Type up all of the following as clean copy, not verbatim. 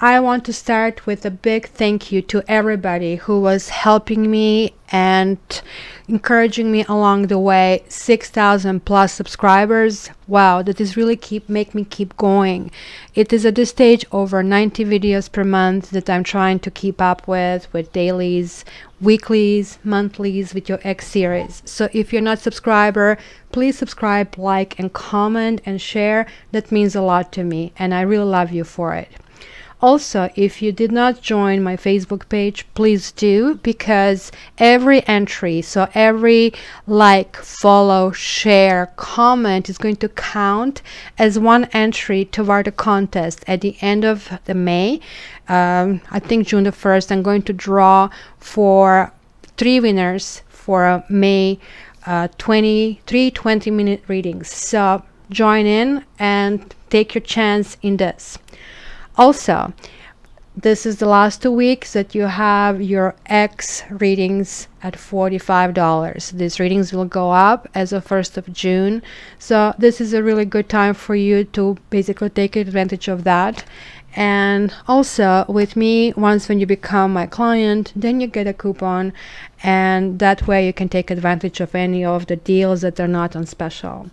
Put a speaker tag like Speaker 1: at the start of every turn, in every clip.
Speaker 1: I want to start with a big thank you to everybody who was helping me and encouraging me along the way. 6,000 plus subscribers. Wow, that is really make me keep going. It is at this stage over 90 videos per month that I'm trying to keep up with dailies, weeklies, monthlies, with your X series. So if you're not a subscriber, please subscribe, like, and comment and share. That means a lot to me, and I really love you for it. Also, if you did not join my Facebook page, please do, because every entry, so every like, follow, share, comment is going to count as one entry toward the contest. At the end of the May, I think June the 1st, I'm going to draw for 3 winners for May 20-minute readings. So join in and take your chance in this. Also, this is the last 2 weeks that you have your X readings at $45. These readings will go up as of 1st of June. So this is a really good time for you to basically take advantage of that. And also with me, once when you become my client, then you get a coupon, and that way you can take advantage of any of the deals that are not on special.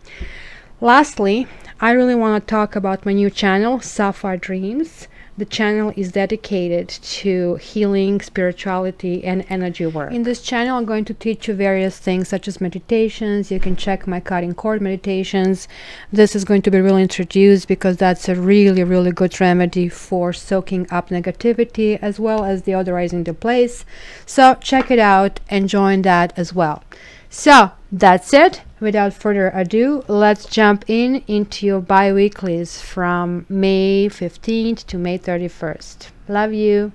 Speaker 1: Lastly, I really want to talk about my new channel, Sapphire Dreams. The channel is dedicated to healing, spirituality, and energy work. In this channel, I'm going to teach you various things such as meditations. You can check my cutting cord meditations. This is going to be really introduced because that's a really, really good remedy for soaking up negativity as well as deodorizing the place. So check it out and join that as well. So that's it. Without further ado, let's jump into your bi-weeklies from May 15th to May 31st. Love you.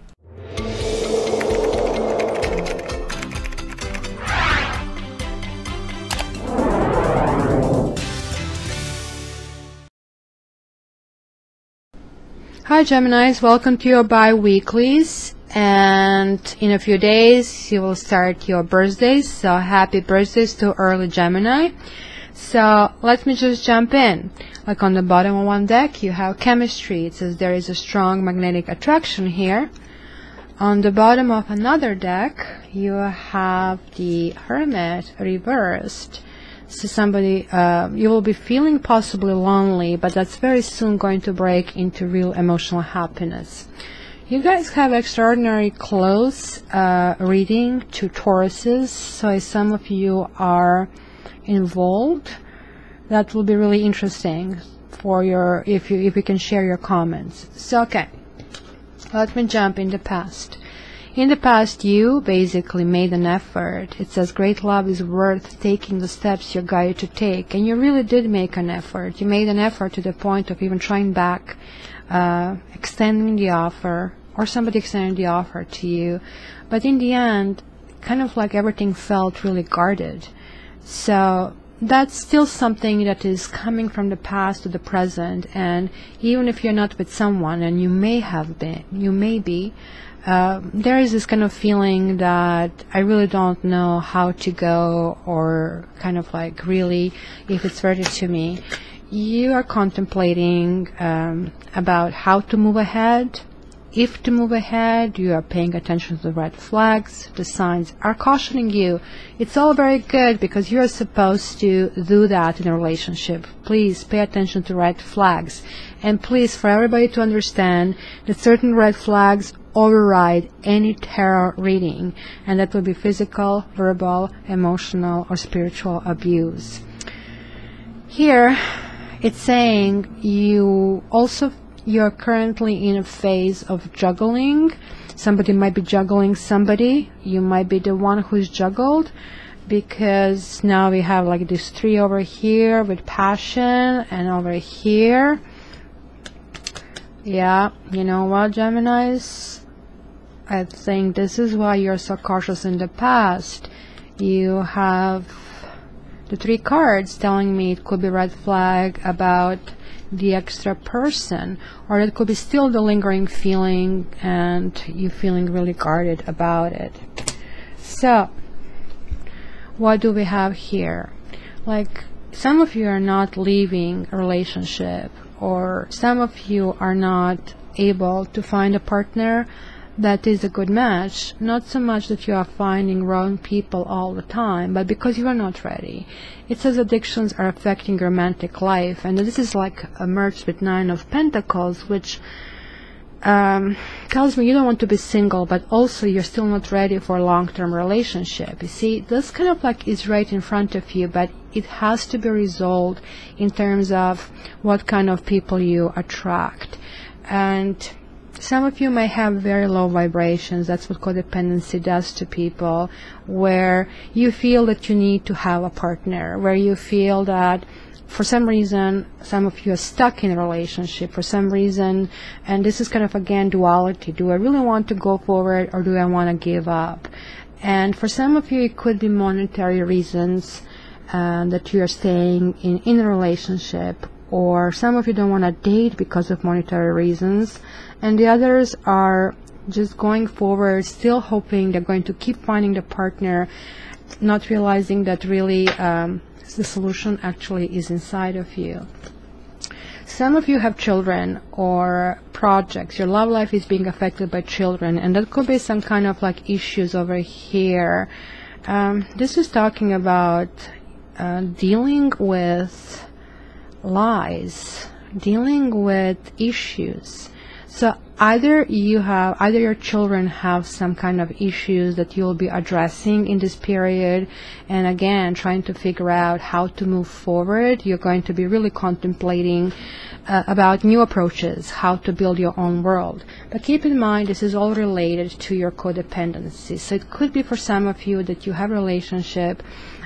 Speaker 1: Hi Geminis, welcome to your bi-weeklies. And in a few days you will start your birthdays, so happy birthdays to early Gemini. So let me just jump in. Like on the bottom of one deck you have chemistry. It says there is a strong magnetic attraction here. On the bottom of another deck you have the Hermit reversed. So somebody, you will be feeling possibly lonely, but that's very soon going to break into real emotional happiness. You guys have extraordinary close reading to Tauruses, so if some of you are involved, that will be really interesting for your, if you can share your comments. So okay, let me jump in the past. In the past, you basically made an effort. It says great love is worth taking the steps you're guided to take, and you really did make an effort. You made an effort to the point of even trying back, extending the offer, or somebody extending the offer to you, but in the end kind of like everything felt really guarded. So that's still something that is coming from the past to the present, and even if you're not with someone, and you may have been, you may be, there is this kind of feeling that I really don't know how to go, or kind of like really if it's worth it to me. You are contemplating about how to move ahead. If to move ahead, you are paying attention to the red flags. The signs are cautioning you. It's all very good because you're supposed to do that in a relationship. Please pay attention to red flags. And please, for everybody to understand that certain red flags override any tarot reading, and that will be physical, verbal, emotional, or spiritual abuse. Here, it's saying you're currently in a phase of juggling. Somebody might be juggling somebody. You might be the one who's juggled, because now we have like this 3 over here with passion, and over here. Yeah, you know what, Geminis? I think this is why you're so cautious in the past. You have the 3 cards telling me it could be red flag about the extra person, or it could be still the lingering feeling and you feeling really guarded about it. So what do we have here? Like, some of you are not leaving a relationship, or some of you are not able to find a partner that is a good match. Not so much that you are finding wrong people all the time, but because you are not ready. It says addictions are affecting your romantic life, and this is like a merged with Nine of Pentacles, which tells me you don't want to be single, but also you're still not ready for a long-term relationship. You see, this kind of like is right in front of you, but it has to be resolved in terms of what kind of people you attract. And some of you may have very low vibrations. That's what codependency does to people, where you feel that you need to have a partner, where you feel that for some reason, some of you are stuck in a relationship for some reason, and this is kind of, again, duality. Do I really want to go forward, or do I want to give up? And for some of you, it could be monetary reasons that you are staying in a relationship, or some of you don't want to date because of monetary reasons, and the others are just going forward, still hoping they're going to keep finding the partner, not realizing that really the solution actually is inside of you. Some of you have children or projects. Your love life is being affected by children, and that could be some kind of like issues over here. This is talking about dealing with lies, dealing with issues. So either your children have some kind of issues that you'll be addressing in this period, and again trying to figure out how to move forward. You're going to be really contemplating about new approaches, how to build your own world. But keep in mind, this is all related to your codependency. So it could be for some of you that you have a relationship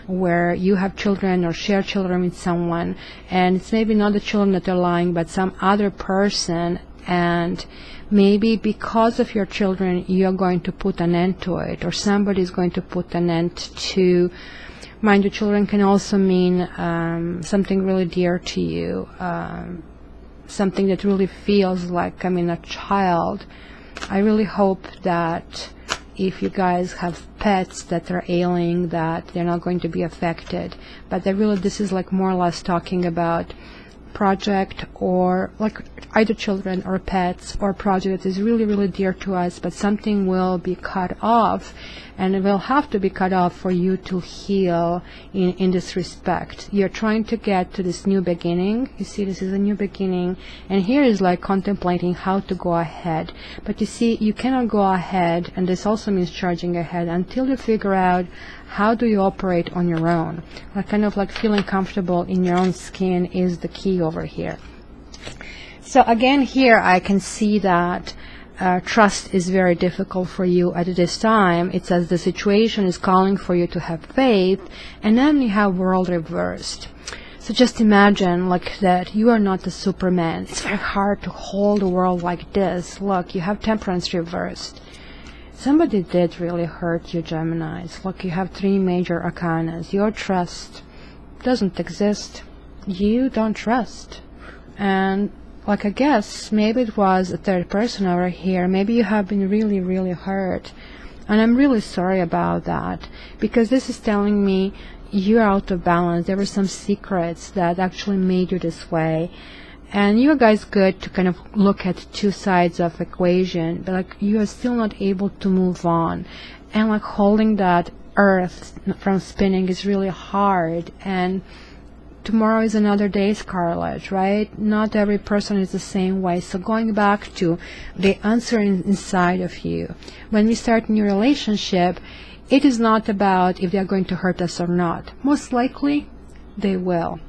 Speaker 1: where you have children or share children with someone, and it's maybe not the children that are lying, but some other person, and maybe because of your children you're going to put an end to it, or somebody is going to put an end to. Mind you, children can also mean something really dear to you, something that really feels like, a child. I really hope that if you guys have pets that are ailing, that they're not going to be affected. But this is like more or less talking about project, or like either children or pets, or project that is really, really dear to us, but something will be cut off, and it will have to be cut off for you to heal in this respect. You're trying to get to this new beginning. You see, this is a new beginning, and here is like contemplating how to go ahead. But you see, you cannot go ahead, and this also means charging ahead, until you figure out how do you operate on your own. Like kind of like feeling comfortable in your own skin is the key over here. So again, here I can see that trust is very difficult for you at this time. It says the situation is calling for you to have faith, and then you have world reversed. So just imagine like that you are not the Superman. It's very hard to hold the world like this. Look, you have temperance reversed. Somebody did really hurt you, Geminis. Look, you have 3 major arcanas. Your trust doesn't exist. You don't trust. And like, I guess maybe it was a third person over here. Maybe you have been really, really hurt. And I'm really sorry about that, because this is telling me you're out of balance. There were some secrets that actually made you this way. And you guys good to kind of look at 2 sides of equation, but like you are still not able to move on, and like holding that earth from spinning is really hard. And tomorrow is another day, Scarlet, right? Not every person is the same way. So going back to the answer inside of you, when we start a new relationship, it is not about if they are going to hurt us or not. Most likely they will.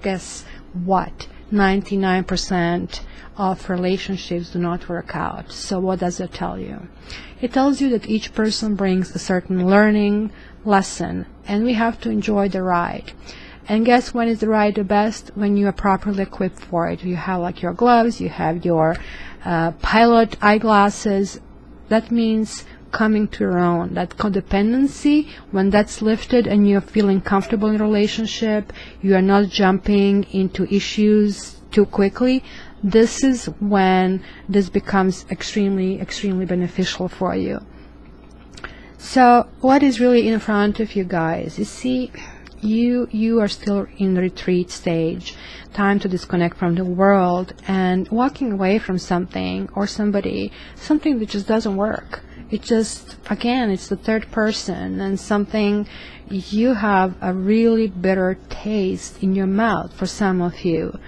Speaker 1: Guess what? 99% of relationships do not work out. So what does it tell you? It tells you that each person brings a certain learning lesson, and we have to enjoy the ride. And guess when is the ride the best? When you are properly equipped for it. You have like your gloves, you have your pilot eyeglasses. That means coming to your own. That codependency, when that's lifted and you're feeling comfortable in a relationship, you are not jumping into issues too quickly, this is when this becomes extremely, extremely beneficial for you. So what is really in front of you guys? You see, you are still in the retreat stage, time to disconnect from the world and walking away from something or somebody, something that just doesn't work. It just, again, it's the third person and something, you have a really bitter taste in your mouth for some of you.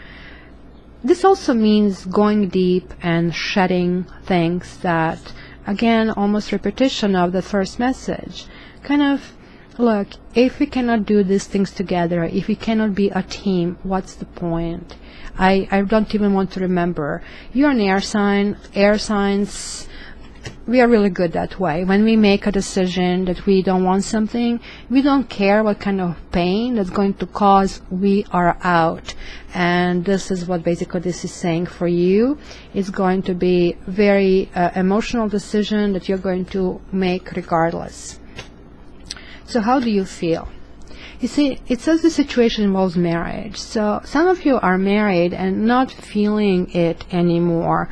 Speaker 1: This also means going deep and shedding things that, again, almost repetition of the first message. Kind of, look, if we cannot do these things together, if we cannot be a team, what's the point? I don't even want to remember. You're an air sign. Air signs, we are really good that way. When we make a decision that we don't want something, we don't care what kind of pain that's going to cause, we are out. And this is what basically this is saying for you. It's going to be very emotional decision that you're going to make regardless. So how do you feel? You see, it says the situation involves marriage. So some of you are married and not feeling it anymore.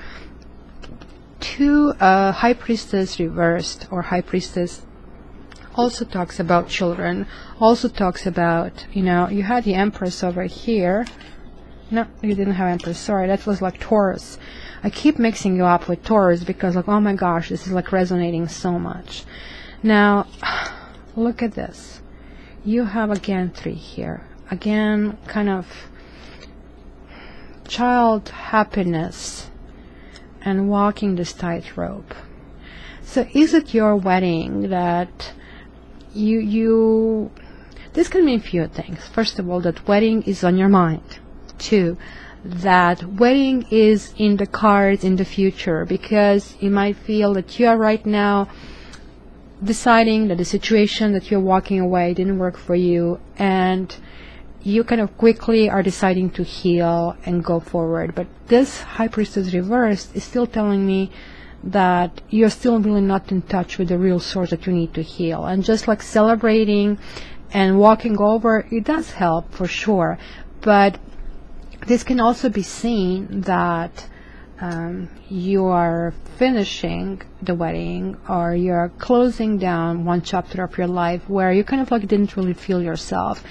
Speaker 1: High Priestess reversed, or High Priestess also talks about children, also talks about, you know, you had the Empress over here. No, you didn't have Empress, sorry, that was like Taurus. I keep mixing you up with Taurus because, like, oh my gosh, this is like resonating so much. Now, look at this. You have again 3 here. Again, kind of child happiness and walking this tightrope. So is it your wedding that this can mean a few things. First of all, that wedding is on your mind. 2, that wedding is in the cards in the future, because you might feel that you are right now deciding that the situation that you're walking away didn't work for you, and you kind of quickly are deciding to heal and go forward. But this High Priestess reversed is still telling me that you're still really not in touch with the real source that you need to heal. And just like celebrating and walking over, it does help for sure. But this can also be seen that you are finishing the wedding, or you're closing down one chapter of your life where you kind of like didn't really feel yourself,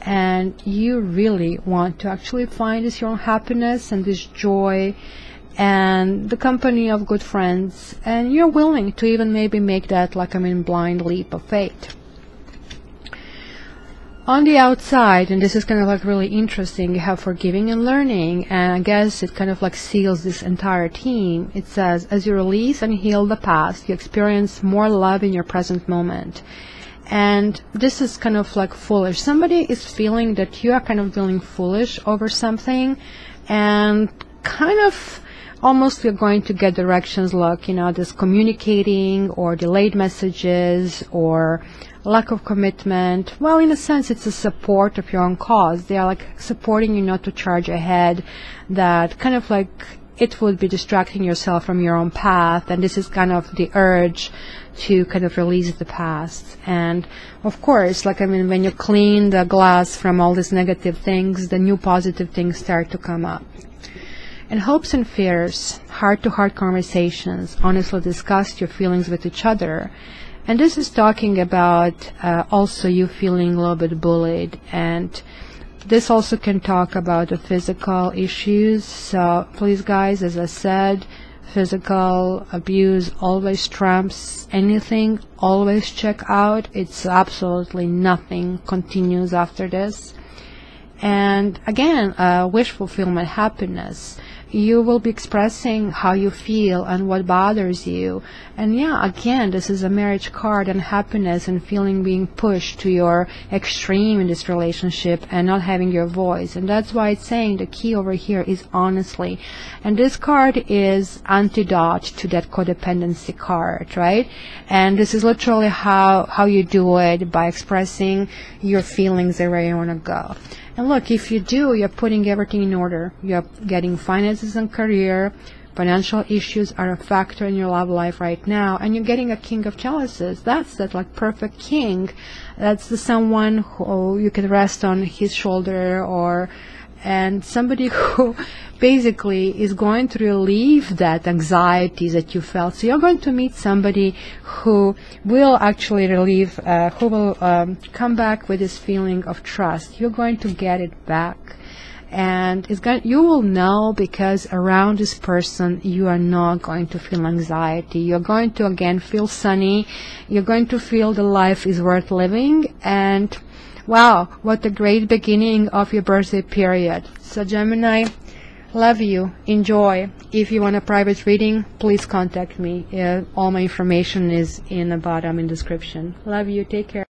Speaker 1: and you really want to actually find this your own happiness and this joy and the company of good friends, and you're willing to even maybe make that, like, blind leap of faith. On the outside, and this is kind of like really interesting, you have forgiving and learning, and I guess it kind of like seals this entire theme. It says, as you release and heal the past, you experience more love in your present moment. And this is kind of like foolish. Somebody is feeling that you are kind of feeling foolish over something, and kind of almost you're going to get directions like, you know, this communicating or delayed messages or lack of commitment. Well, in a sense, it's a support of your own cause. They are like supporting you not to charge ahead, that kind of like it would be distracting yourself from your own path, and this is kind of the urge to kind of release the past. And of course, like, when you clean the glass from all these negative things, the new positive things start to come up. And hopes and fears, heart-to-heart conversations, honestly discuss your feelings with each other. And this is talking about also you feeling a little bit bullied, and this also can talk about the physical issues. So please guys, as I said, physical abuse always trumps anything. Always check out. It's absolutely nothing continues after this. And again, wish fulfillment, happiness. You will be expressing how you feel and what bothers you. And yeah, again, this is a marriage card, and happiness and feeling being pushed to your extreme in this relationship and not having your voice. And that's why it's saying the key over here is honestly. And this card is antidote to that codependency card, right? And this is literally how you do it, by expressing your feelings and where you want to go. And look, if you do, you're putting everything in order. You're getting finances and career. Financial issues are a factor in your love life right now. And you're getting a king of chalices. That's that like perfect king. That's the someone who you can rest on his shoulder, or and somebody who basically is going to relieve that anxiety that you felt. So you're going to meet somebody who will actually relieve, who will come back with this feeling of trust. You're going to get it back. And you will know, because around this person you are not going to feel anxiety. You're going to again feel sunny. You're going to feel the life is worth living. And wow, what a great beginning of your birthday period. So Gemini, love you, enjoy. If you want a private reading, please contact me. All my information is in the bottom in description. Love you, take care.